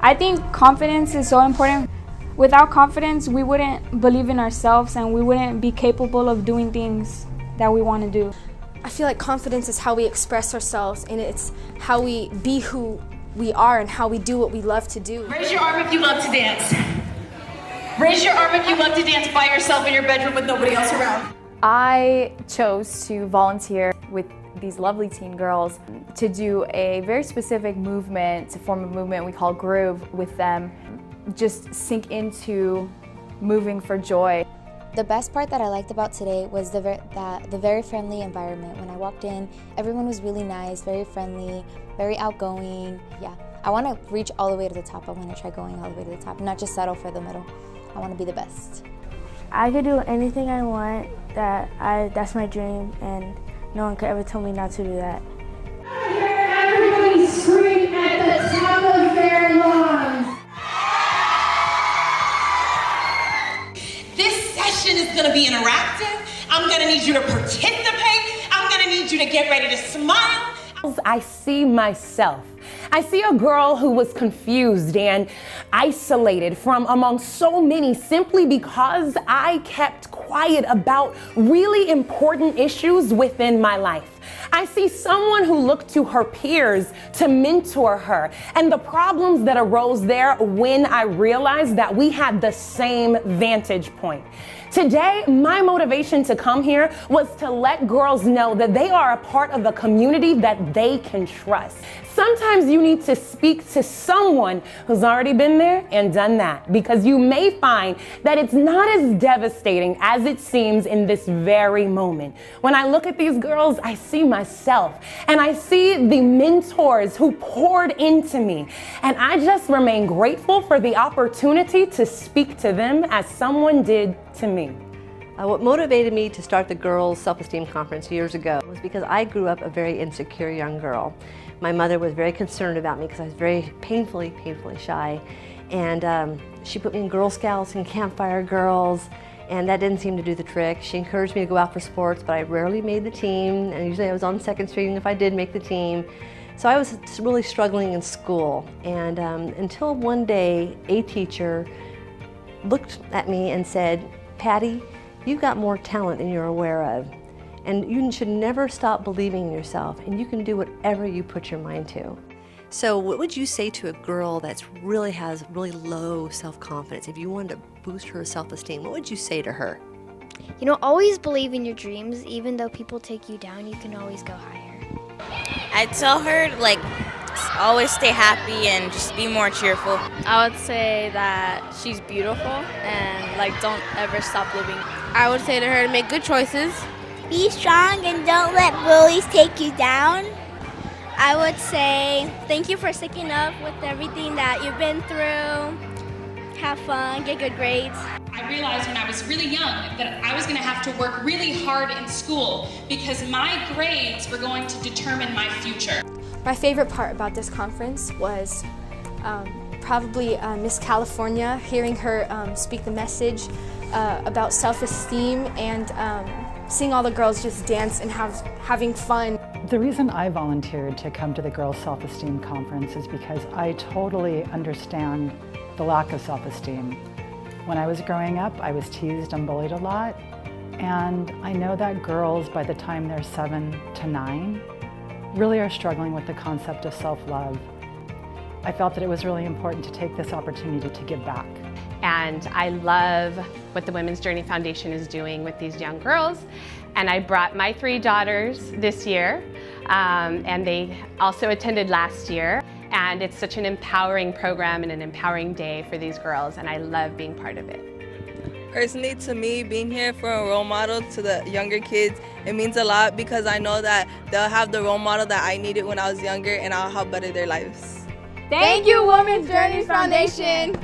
I think confidence is so important. Without confidence, we wouldn't believe in ourselves and we wouldn't be capable of doing things that we want to do. I feel like confidence is how we express ourselves, and it's how we be who we are and how we do what we love to do. Raise your arm if you love to dance. Raise your arm if you love to dance by yourself in your bedroom with nobody else around. I chose to volunteer with these lovely teen girls to do a very specific movement, to form a movement we call Groove with them. Just sink into moving for joy. The best part that I liked about today was the very friendly environment. When I walked in, everyone was really nice, very friendly, very outgoing. Yeah, I want to reach all the way to the top. I want to try going all the way to the top, not just settle for the middle. I want to be the best. I could do anything I want. That's my dream, and no one could ever tell me not to do that. Everybody scream at the top of their lungs. This session is gonna be interactive. I'm gonna need you to participate. I'm gonna need you to get ready to smile. I see myself. I see a girl who was confused and isolated from among so many simply because I kept quiet about really important issues within my life. I see someone who looked to her peers to mentor her and the problems that arose there when I realized that we had the same vantage point. Today, my motivation to come here was to let girls know that they are a part of a community that they can trust. Sometimes you need to speak to someone who's already been there and done that, because you may find that it's not as devastating as it seems in this very moment. When I look at these girls, I see myself and I see the mentors who poured into me, and I just remain grateful for the opportunity to speak to them as someone did to me. What motivated me to start the Girls Self-Esteem Conference years ago was because I grew up a very insecure young girl. My mother was very concerned about me because I was very painfully shy. And she put me in Girl Scouts and Campfire Girls, and that didn't seem to do the trick. She encouraged me to go out for sports, but I rarely made the team, and usually I was on second string if I did make the team. So I was really struggling in school. And until one day, a teacher looked at me and said, "Patty, you've got more talent than you're aware of. And you should never stop believing in yourself, and you can do whatever you put your mind to." So what would you say to a girl that has really low self-confidence? If you wanted to boost her self-esteem, what would you say to her? You know, always believe in your dreams. Even though people take you down, you can always go higher. I'd tell her, always stay happy and just be more cheerful. I would say that she's beautiful and, don't ever stop living. I would say to her to make good choices. Be strong and don't let bullies take you down. I would say thank you for sticking up with everything that you've been through. Have fun, get good grades. I realized when I was really young that I was going to have to work really hard in school because my grades were going to determine my future. My favorite part about this conference was probably Miss California, hearing her speak the message about self-esteem and seeing all the girls just dance and having fun. The reason I volunteered to come to the Girls Self-Esteem Conference is because I totally understand the lack of self-esteem. When I was growing up, I was teased and bullied a lot, and I know that girls, by the time they're 7 to 9, really are struggling with the concept of self-love. I felt that it was really important to take this opportunity to give back. And I love what the Women's Journey Foundation is doing with these young girls. And I brought my 3 daughters this year, and they also attended last year. And it's such an empowering program and an empowering day for these girls, and I love being part of it. Personally, to me, being here for a role model to the younger kids, it means a lot because I know that they'll have the role model that I needed when I was younger, and I'll help better their lives. Thank you, Women's Journey Foundation.